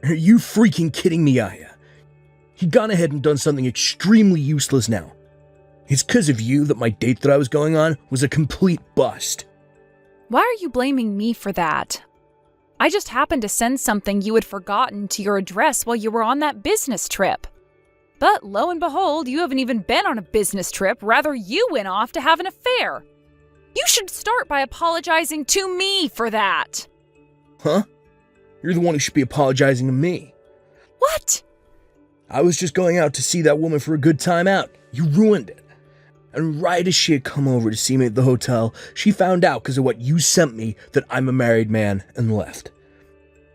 Are you freaking kidding me, Aya? He'd gone ahead and done something extremely useless now. It's because of you that my date that I was going on was a complete bust. Why are you blaming me for that? I just happened to send something you had forgotten to your address while you were on that business trip. But lo and behold, you haven't even been on a business trip, rather you went off to have an affair. You should start by apologizing to me for that. Huh? You're the one who should be apologizing to me. What? I was just going out to see that woman for a good time out. You ruined it. And right as she had come over to see me at the hotel, she found out because of what you sent me that I'm a married man and left.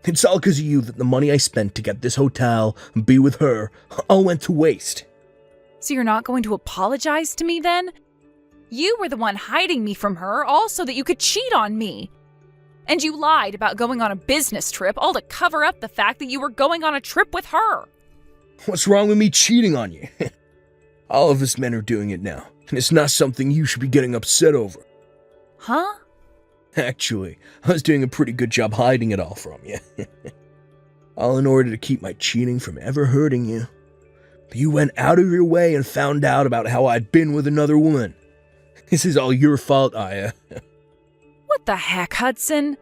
It's all because of you that the money I spent to get this hotel and be with her all went to waste. So you're not going to apologize to me then? You were the one hiding me from her, all so that you could cheat on me. And you lied about going on a business trip, all to cover up the fact that you were going on a trip with her. What's wrong with me cheating on you? All of us men are doing it now, and it's not something you should be getting upset over. Huh? Actually, I was doing a pretty good job hiding it all from you. All in order to keep my cheating from ever hurting you. But you went out of your way and found out about how I'd been with another woman. This is all your fault, Aya. What the heck, Hudson?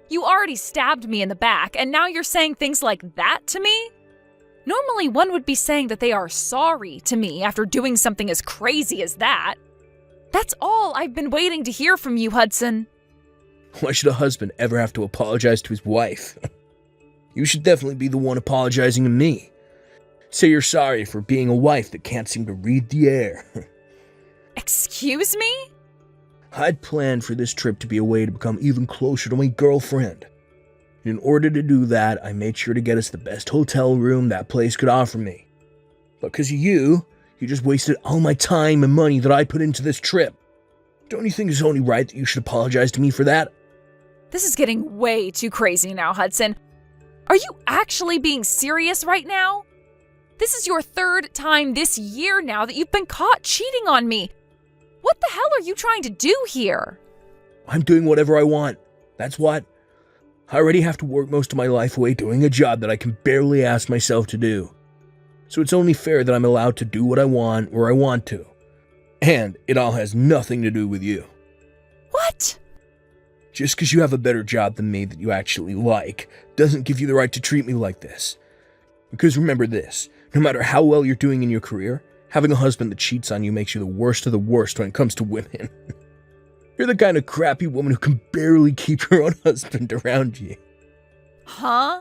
You already stabbed me in the back, and now you're saying things like that to me? Normally, one would be saying that they are sorry to me after doing something as crazy as that. That's all I've been waiting to hear from you, Hudson. Why should a husband ever have to apologize to his wife? You should definitely be the one apologizing to me. Say you're sorry for being a wife that can't seem to read the air. Excuse me? I'd planned for this trip to be a way to become even closer to my girlfriend. In order to do that, I made sure to get us the best hotel room that place could offer me. But because of you just wasted all my time and money that I put into this trip. Don't you think it's only right that you should apologize to me for that? This is getting way too crazy now, Hudson. Are you actually being serious right now? This is your third time this year now that you've been caught cheating on me. What the hell are you trying to do here? I'm doing whatever I want. That's what. I already have to work most of my life away doing a job that I can barely ask myself to do. So it's only fair that I'm allowed to do what I want where I want to. And it all has nothing to do with you. What? Just because you have a better job than me that you actually like doesn't give you the right to treat me like this. Because remember this, no matter how well you're doing in your career, having a husband that cheats on you makes you the worst of the worst when it comes to women. You're the kind of crappy woman who can barely keep her own husband around you. Huh?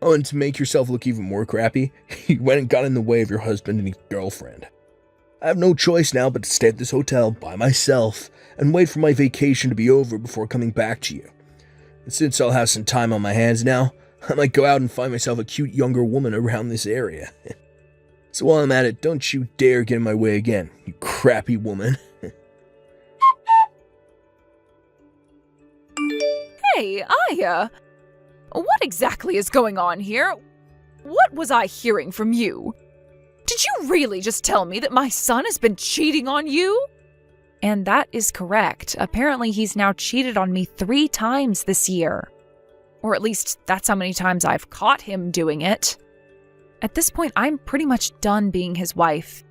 Oh, and to make yourself look even more crappy, you went and got in the way of your husband and his girlfriend. I have no choice now but to stay at this hotel by myself and wait for my vacation to be over before coming back to you. And since I'll have some time on my hands now, I might go out and find myself a cute younger woman around this area. So while I'm at it, don't you dare get in my way again, you crappy woman. Hey, Aya. What exactly is going on here? What was I hearing from you? Did you really just tell me that my son has been cheating on you? And that is correct. Apparently he's now cheated on me 3 times this year. Or at least that's how many times I've caught him doing it. At this point, I'm pretty much done being his wife.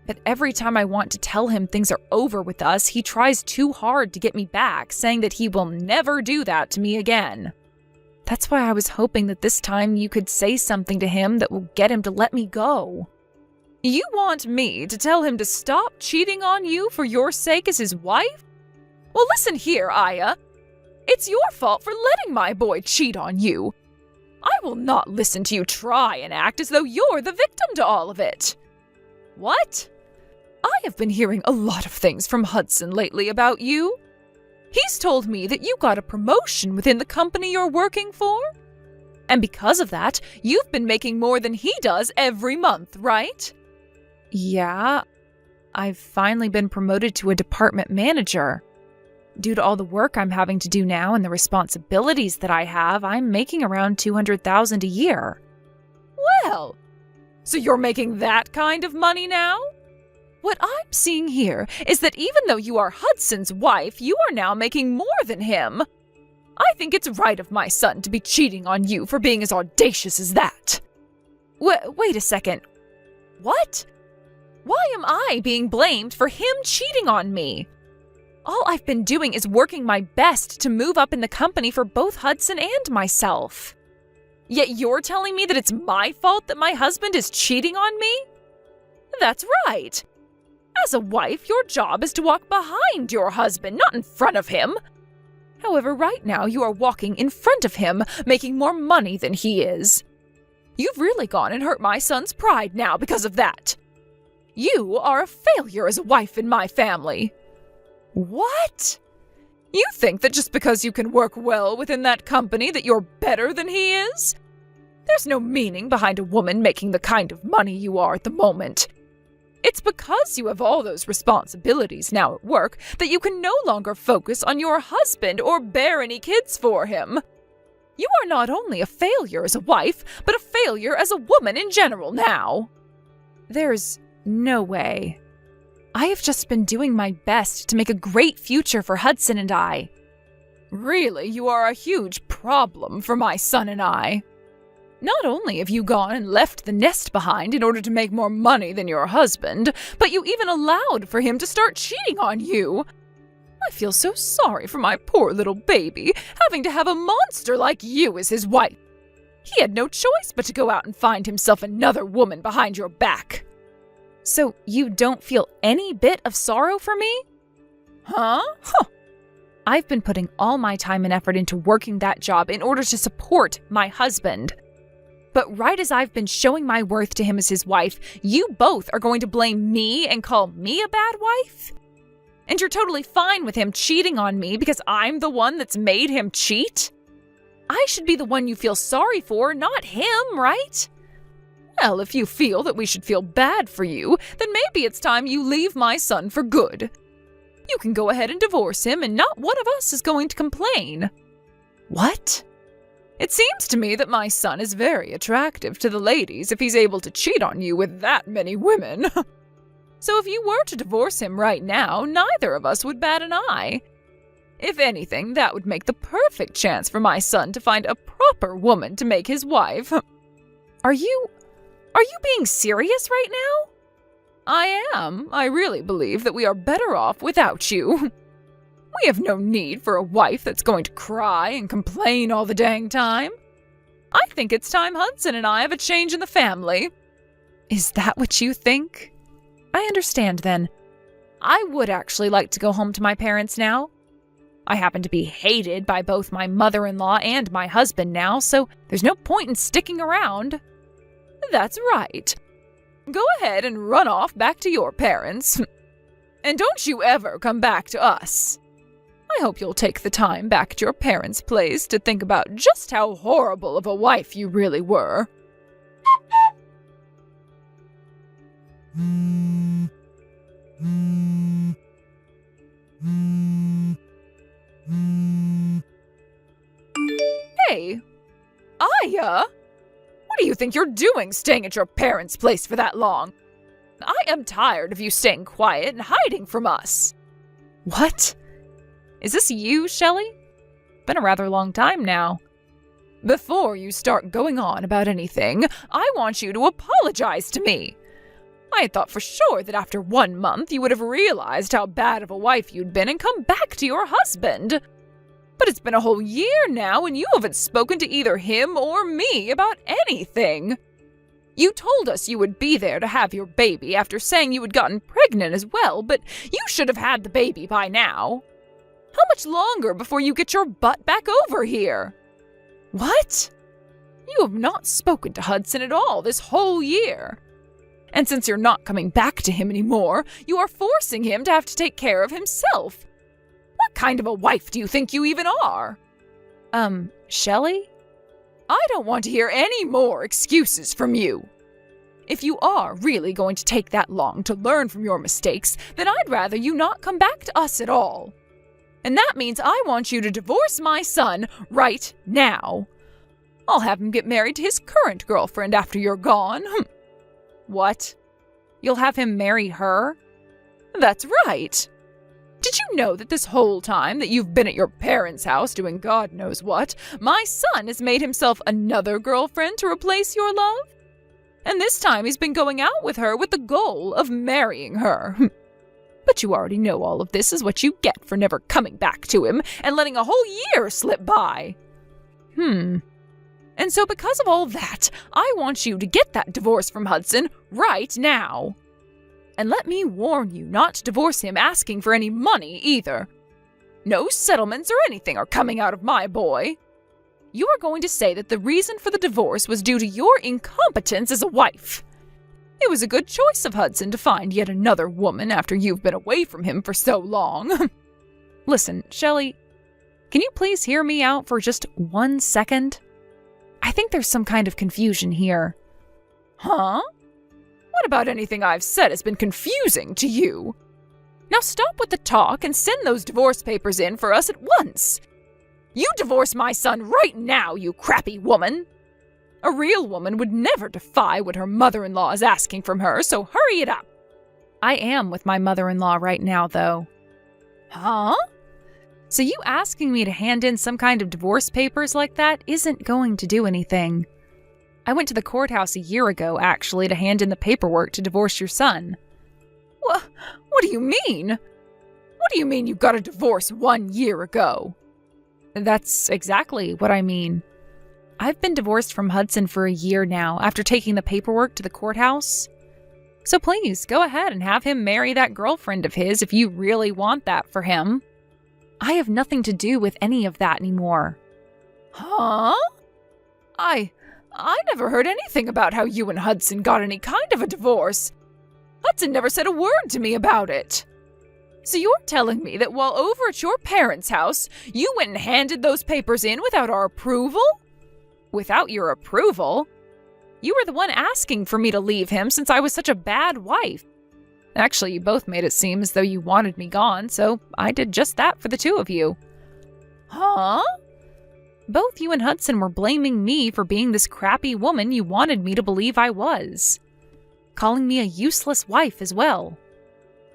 But every time I want to tell him things are over with us, he tries too hard to get me back, saying that he will never do that to me again. That's why I was hoping that this time you could say something to him that will get him to let me go. You want me to tell him to stop cheating on you for your sake as his wife? Well, listen here, Aya. It's your fault for letting my boy cheat on you. I will not listen to you try and act as though you're the victim to all of it. What? I have been hearing a lot of things from Hudson lately about you. He's told me that you got a promotion within the company you're working for. And because of that, you've been making more than he does every month, right? Yeah, I've finally been promoted to a department manager. Due to all the work I'm having to do now and the responsibilities that I have, I'm making around $200,000 a year. Well, so you're making that kind of money now? What I'm seeing here is that even though you are Hudson's wife, you are now making more than him. I think it's right of my son to be cheating on you for being as audacious as that. Wait a second. What? Why am I being blamed for him cheating on me? All I've been doing is working my best to move up in the company for both Hudson and myself. Yet you're telling me that it's my fault that my husband is cheating on me? That's right. As a wife, your job is to walk behind your husband, not in front of him. However, right now you are walking in front of him, making more money than he is. You've really gone and hurt my son's pride now because of that. You are a failure as a wife in my family. What? You think that just because you can work well within that company that you're better than he is? There's no meaning behind a woman making the kind of money you are at the moment. It's because you have all those responsibilities now at work that you can no longer focus on your husband or bear any kids for him. You are not only a failure as a wife, but a failure as a woman in general now. There's no way. I have just been doing my best to make a great future for Hudson and I. Really, you are a huge problem for my son and I. Not only have you gone and left the nest behind in order to make more money than your husband, but you even allowed for him to start cheating on you. I feel so sorry for my poor little baby, having to have a monster like you as his wife. He had no choice but to go out and find himself another woman behind your back. So you don't feel any bit of sorrow for me? Huh? I've been putting all my time and effort into working that job in order to support my husband. But right as I've been showing my worth to him as his wife, you both are going to blame me and call me a bad wife? And you're totally fine with him cheating on me because I'm the one that's made him cheat? I should be the one you feel sorry for, not him, right? Well, if you feel that we should feel bad for you, then maybe it's time you leave my son for good. You can go ahead and divorce him, and not one of us is going to complain. What? It seems to me that my son is very attractive to the ladies if he's able to cheat on you with that many women. So if you were to divorce him right now, neither of us would bat an eye. If anything, that would make the perfect chance for my son to find a proper woman to make his wife. Are you being serious right now? I am. I really believe that we are better off without you. We have no need for a wife that's going to cry and complain all the dang time. I think it's time Hudson and I have a change in the family. Is that what you think? I understand then. I would actually like to go home to my parents now. I happen to be hated by both my mother-in-law and my husband now, so there's no point in sticking around. That's right. Go ahead and run off back to your parents. And don't you ever come back to us. I hope you'll take the time back at your parents' place to think about just how horrible of a wife you really were. Hey, Aya! What do you think you're doing staying at your parents' place for that long? I am tired of you staying quiet and hiding from us. What? Is this you, Shelley? Been a rather long time now. Before you start going on about anything, I want you to apologize to me. I had thought for sure that after 1 month you would have realized how bad of a wife you'd been and come back to your husband. But it's been a whole year now and you haven't spoken to either him or me about anything. You told us you would be there to have your baby after saying you had gotten pregnant as well, but you should have had the baby by now. How much longer before you get your butt back over here? What? You have not spoken to Hudson at all this whole year. And since you're not coming back to him anymore, you are forcing him to have to take care of himself. What kind of a wife do you think you even are? Shelley? I don't want to hear any more excuses from you. If you are really going to take that long to learn from your mistakes, then I'd rather you not come back to us at all. And that means I want you to divorce my son right now. I'll have him get married to his current girlfriend after you're gone. What? You'll have him marry her? That's right. Did you know that this whole time that you've been at your parents' house doing God knows what, my son has made himself another girlfriend to replace your love? And this time he's been going out with her with the goal of marrying her. But you already know all of this is what you get for never coming back to him and letting a whole year slip by. And so because of all that, I want you to get that divorce from Hudson right now. And let me warn you not to divorce him asking for any money either. No settlements or anything are coming out of my boy. You are going to say that the reason for the divorce was due to your incompetence as a wife. It was a good choice of Hudson to find yet another woman after you've been away from him for so long. Listen, Shelley, can you please hear me out for just 1 second? I think there's some kind of confusion here. Huh? What about anything I've said has been confusing to you? Now stop with the talk and send those divorce papers in for us at once. You divorce my son right now, you crappy woman. A real woman would never defy what her mother-in-law is asking from her, so hurry it up. I am with my mother-in-law right now, though. Huh? So you asking me to hand in some kind of divorce papers like that isn't going to do anything. I went to the courthouse a year ago, actually, to hand in the paperwork to divorce your son. What do you mean? What do you mean you got a divorce 1 year ago? That's exactly what I mean. I've been divorced from Hudson for a year now after taking the paperwork to the courthouse. So please, go ahead and have him marry that girlfriend of his if you really want that for him. I have nothing to do with any of that anymore. Huh? I never heard anything about how you and Hudson got any kind of a divorce. Hudson never said a word to me about it. So you're telling me that while over at your parents' house, you went and handed those papers in without our approval? Without your approval? You were the one asking for me to leave him since I was such a bad wife. Actually, you both made it seem as though you wanted me gone, so I did just that for the two of you. Huh? Both you and Hudson were blaming me for being this crappy woman you wanted me to believe I was. Calling me a useless wife as well.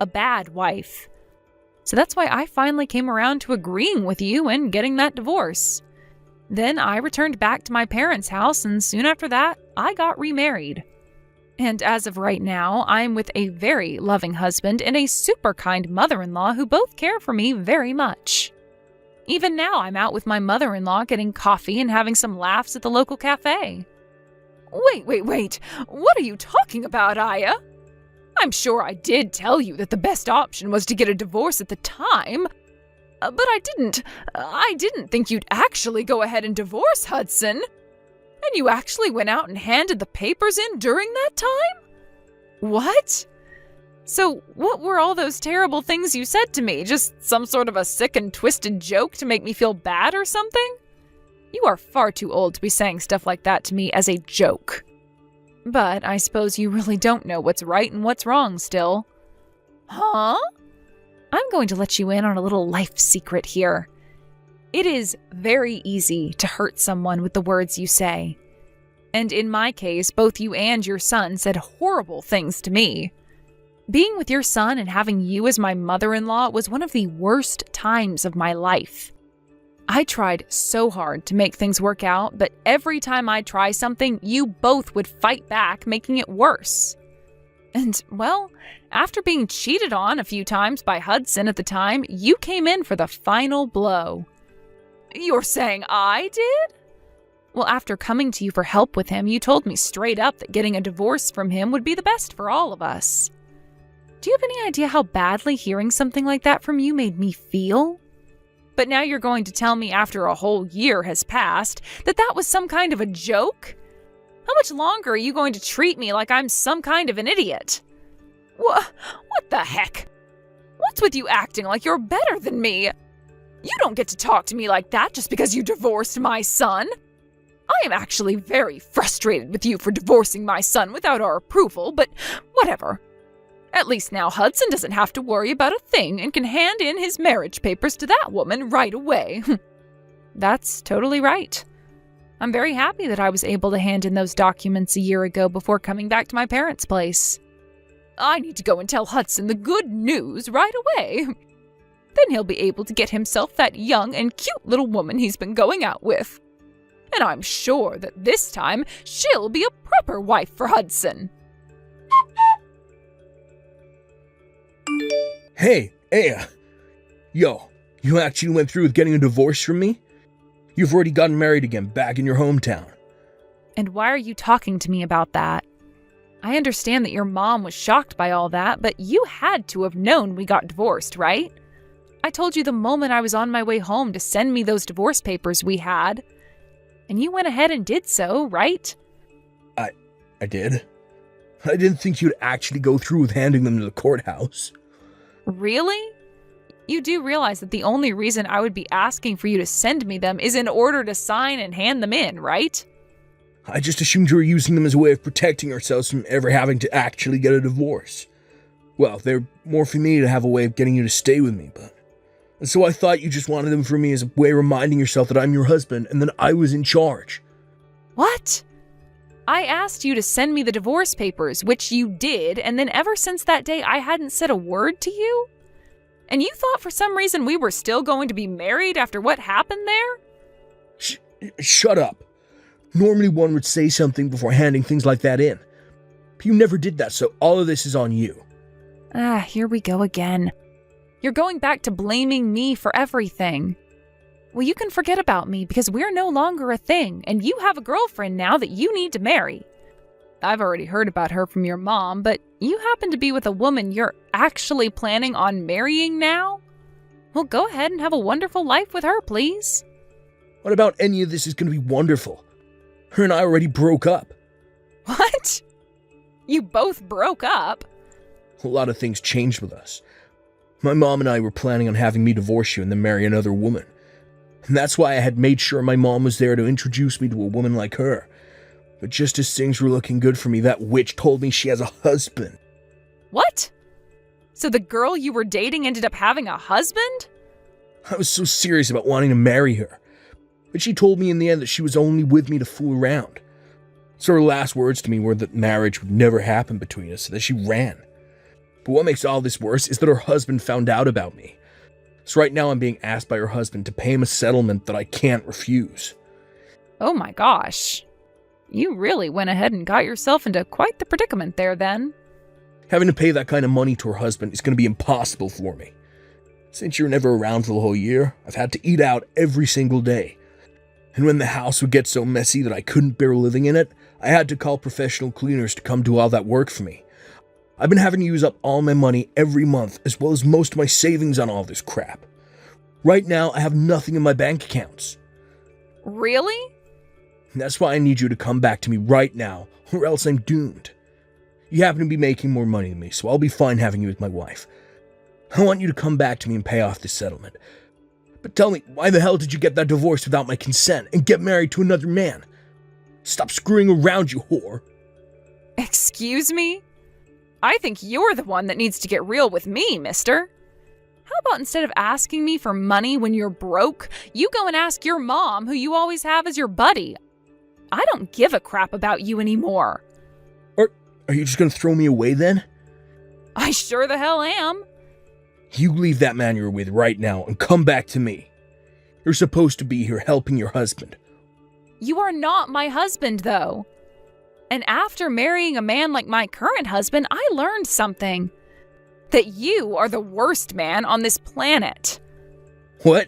A bad wife. So that's why I finally came around to agreeing with you and getting that divorce. Then I returned back to my parents' house, and soon after that, I got remarried. And as of right now, I'm with a very loving husband and a super kind mother-in-law who both care for me very much. Even now, I'm out with my mother-in-law getting coffee and having some laughs at the local cafe. Wait. What are you talking about, Aya? I'm sure I did tell you that the best option was to get a divorce at the time. But I didn't think you'd actually go ahead and divorce Hudson. And you actually went out and handed the papers in during that time? What? So what were all those terrible things you said to me? Just some sort of a sick and twisted joke to make me feel bad or something? You are far too old to be saying stuff like that to me as a joke. But I suppose you really don't know what's right and what's wrong still. Huh? I'm going to let you in on a little life secret here. It is very easy to hurt someone with the words you say. And in my case, both you and your son said horrible things to me. Being with your son and having you as my mother-in-law was one of the worst times of my life. I tried so hard to make things work out, but every time I try something, you both would fight back, making it worse. And, well, after being cheated on a few times by Hudson at the time, you came in for the final blow. You're saying I did? Well, after coming to you for help with him, you told me straight up that getting a divorce from him would be the best for all of us. Do you have any idea how badly hearing something like that from you made me feel? But now you're going to tell me after a whole year has passed that that was some kind of a joke? How much longer are you going to treat me like I'm some kind of an idiot? What the heck? What's with you acting like you're better than me? You don't get to talk to me like that just because you divorced my son. I am actually very frustrated with you for divorcing my son without our approval, but whatever. At least now Hudson doesn't have to worry about a thing and can hand in his marriage papers to that woman right away. That's totally right. I'm very happy that I was able to hand in those documents a year ago before coming back to my parents' place. I need to go and tell Hudson the good news right away. Then he'll be able to get himself that young and cute little woman he's been going out with. And I'm sure that this time she'll be a proper wife for Hudson. Hey, Aya. Yo, you actually went through with getting a divorce from me? You've already gotten married again back in your hometown. And why are you talking to me about that? I understand that your mom was shocked by all that, but you had to have known we got divorced, right? I told you the moment I was on my way home to send me those divorce papers we had. And you went ahead and did so, right? I did. I didn't think you'd actually go through with handing them to the courthouse. Really? You do realize that the only reason I would be asking for you to send me them is in order to sign and hand them in, right? I just assumed you were using them as a way of protecting ourselves from ever having to actually get a divorce. Well, they're more for me to have a way of getting you to stay with me, but... And so I thought you just wanted them from me as a way of reminding yourself that I'm your husband and that I was in charge. What? I asked you to send me the divorce papers, which you did, and then ever since that day I hadn't said a word to you? And you thought for some reason we were still going to be married after what happened there? Shut up. Normally one would say something before handing things like that in. But you never did that, so all of this is on you. Here we go again. You're going back to blaming me for everything. Well, you can forget about me because we're no longer a thing, and you have a girlfriend now that you need to marry. I've already heard about her from your mom, but you happen to be with a woman you're actually planning on marrying now? Well, go ahead and have a wonderful life with her, please. What about any of this is going to be wonderful? Her and I already broke up. What? You both broke up? A lot of things changed with us. My mom and I were planning on having me divorce you and then marry another woman. And that's why I had made sure my mom was there to introduce me to a woman like her. But just as things were looking good for me, that witch told me she has a husband. What? So the girl you were dating ended up having a husband? I was so serious about wanting to marry her. But she told me in the end that she was only with me to fool around. So her last words to me were that marriage would never happen between us, so that she ran. But what makes all this worse is that her husband found out about me. So right now I'm being asked by her husband to pay him a settlement that I can't refuse. Oh my gosh. You really went ahead and got yourself into quite the predicament there then. Having to pay that kind of money to her husband is going to be impossible for me. Since you're never around for the whole year, I've had to eat out every single day. And when the house would get so messy that I couldn't bear living in it, I had to call professional cleaners to come do all that work for me. I've been having to use up all my money every month, as well as most of my savings on all this crap. Right now, I have nothing in my bank accounts. Really? And that's why I need you to come back to me right now, or else I'm doomed. You happen to be making more money than me, so I'll be fine having you as my wife. I want you to come back to me and pay off this settlement. But tell me, why the hell did you get that divorce without my consent and get married to another man? Stop screwing around, you whore. Excuse me? I think you're the one that needs to get real with me, mister. How about instead of asking me for money when you're broke, you go and ask your mom, who you always have as your buddy? I don't give a crap about you anymore. Are you just going to throw me away then? I sure the hell am. You leave that man you're with right now and come back to me. You're supposed to be here helping your husband. You are not my husband, though. And after marrying a man like my current husband, I learned something. That you are the worst man on this planet. What?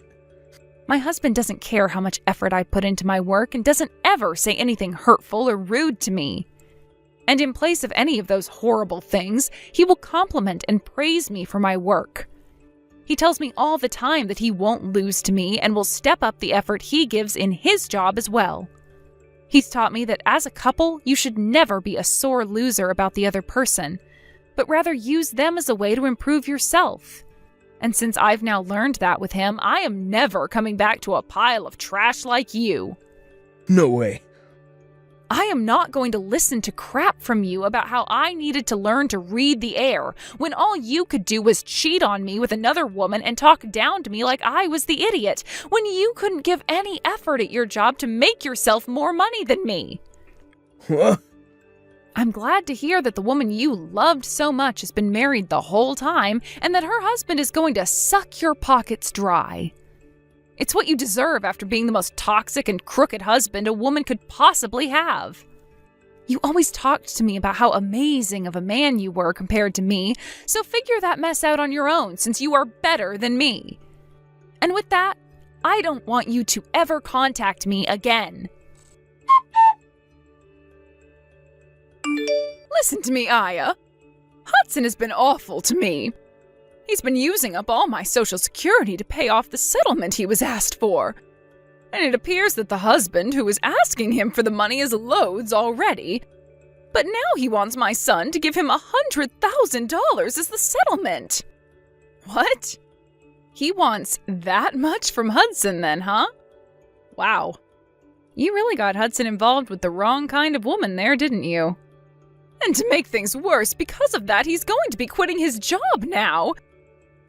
My husband doesn't care how much effort I put into my work and doesn't ever say anything hurtful or rude to me. And in place of any of those horrible things, he will compliment and praise me for my work. He tells me all the time that he won't lose to me and will step up the effort he gives in his job as well. He's taught me that as a couple, you should never be a sore loser about the other person, but rather use them as a way to improve yourself. And since I've now learned that with him, I am never coming back to a pile of trash like you. No way. I am not going to listen to crap from you about how I needed to learn to read the air when all you could do was cheat on me with another woman and talk down to me like I was the idiot, when you couldn't give any effort at your job to make yourself more money than me. What? I'm glad to hear that the woman you loved so much has been married the whole time and that her husband is going to suck your pockets dry. It's what you deserve after being the most toxic and crooked husband a woman could possibly have. You always talked to me about how amazing of a man you were compared to me, so figure that mess out on your own since you are better than me. And with that, I don't want you to ever contact me again. Listen to me, Aya. Hudson has been awful to me. He's been using up all my Social Security to pay off the settlement he was asked for. And it appears that the husband who was asking him for the money is loads already. But now he wants my son to give him $100,000 as the settlement. What? He wants that much from Hudson then, huh? Wow. You really got Hudson involved with the wrong kind of woman there, didn't you? And to make things worse, because of that, he's going to be quitting his job now.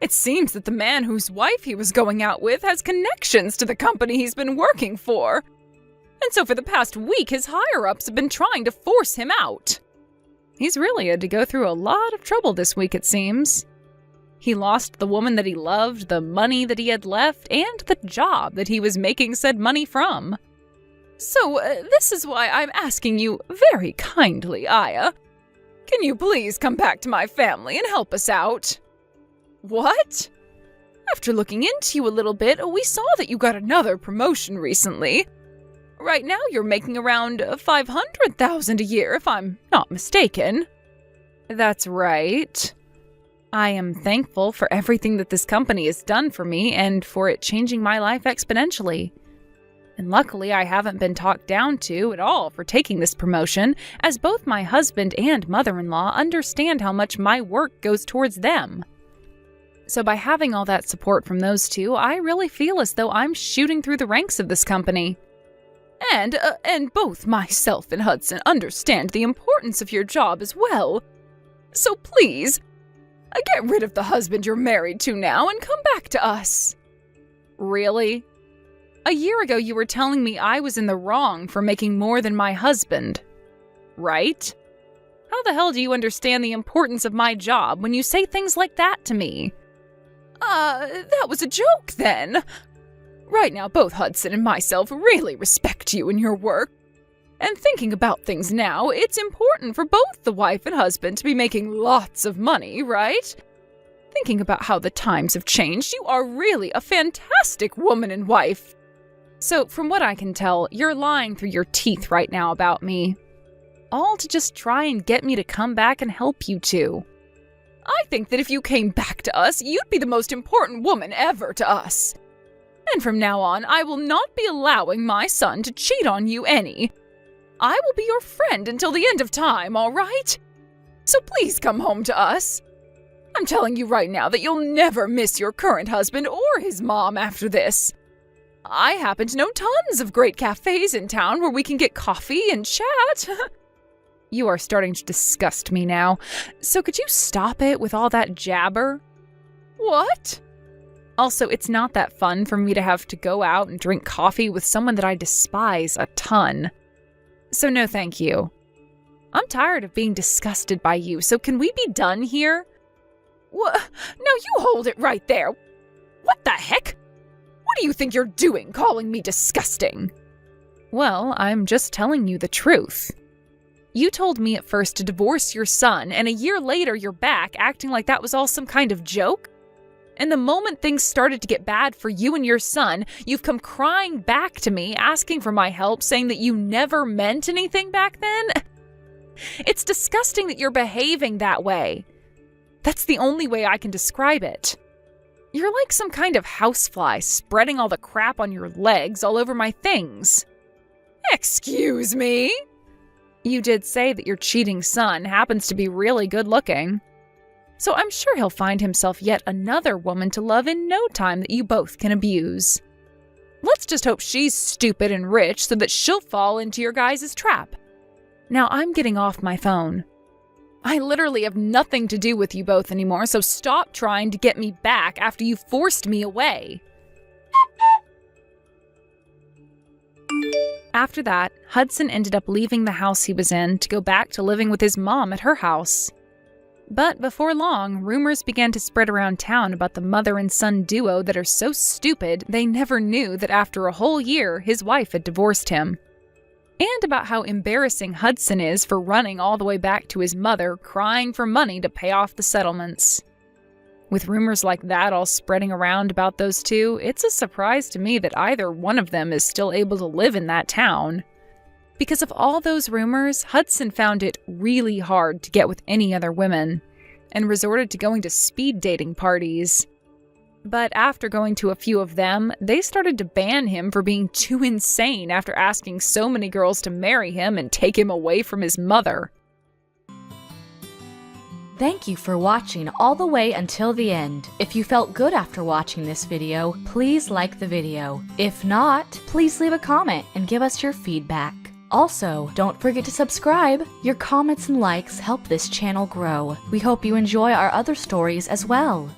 It seems that the man whose wife he was going out with has connections to the company he's been working for. And so for the past week, his higher-ups have been trying to force him out. He's really had to go through a lot of trouble this week, it seems. He lost the woman that he loved, the money that he had left, and the job that he was making said money from. So, this is why I'm asking you very kindly, Aya. Can you please come back to my family and help us out? What? After looking into you a little bit, we saw that you got another promotion recently. Right now you're making around $500,000 a year, if I'm not mistaken. That's right. I am thankful for everything that this company has done for me and for it changing my life exponentially. And luckily, I haven't been talked down to at all for taking this promotion, as both my husband and mother-in-law understand how much my work goes towards them. So by having all that support from those two, I really feel as though I'm shooting through the ranks of this company. And both myself and Hudson understand the importance of your job as well. So please, get rid of the husband you're married to now and come back to us. Really? A year ago, you were telling me I was in the wrong for making more than my husband, right? How the hell do you understand the importance of my job when you say things like that to me? That was a joke then. Right now, both Hudson and myself really respect you and your work. And thinking about things now, it's important for both the wife and husband to be making lots of money, right? Thinking about how the times have changed, you are really a fantastic woman and wife. So, from what I can tell, you're lying through your teeth right now about me. All to just try and get me to come back and help you two. I think that if you came back to us, you'd be the most important woman ever to us. And from now on, I will not be allowing my son to cheat on you any. I will be your friend until the end of time, all right? So please come home to us. I'm telling you right now that you'll never miss your current husband or his mom after this. I happen to know tons of great cafes in town where we can get coffee and chat. You are starting to disgust me now. So could you stop it with all that jabber? What? Also, it's not that fun for me to have to go out and drink coffee with someone that I despise a ton. So no thank you. I'm tired of being disgusted by you, so can we be done here? What? No, you hold it right there. What the heck? What do you think you're doing, calling me disgusting? Well, I'm just telling you the truth. You told me at first to divorce your son, and a year later you're back acting like that was all some kind of joke? And the moment things started to get bad for you and your son, you've come crying back to me, asking for my help, saying that you never meant anything back then? It's disgusting that you're behaving that way. That's the only way I can describe it. You're like some kind of housefly spreading all the crap on your legs all over my things. Excuse me? You did say that your cheating son happens to be really good looking. So I'm sure he'll find himself yet another woman to love in no time that you both can abuse. Let's just hope she's stupid and rich so that she'll fall into your guys' trap. Now I'm getting off my phone. I literally have nothing to do with you both anymore, so stop trying to get me back after you forced me away. After that, Hudson ended up leaving the house he was in to go back to living with his mom at her house. But before long, rumors began to spread around town about the mother and son duo that are so stupid they never knew that after a whole year his wife had divorced him. And about how embarrassing Hudson is for running all the way back to his mother, crying for money to pay off the settlements. With rumors like that all spreading around about those two, it's a surprise to me that either one of them is still able to live in that town. Because of all those rumors, Hudson found it really hard to get with any other women, and resorted to going to speed dating parties. But after going to a few of them, they started to ban him for being too insane after asking so many girls to marry him and take him away from his mother. Thank you for watching all the way until the end. If you felt good after watching this video, please like the video. If not, please leave a comment and give us your feedback. Also, don't forget to subscribe. Your comments and likes help this channel grow. We hope you enjoy our other stories as well.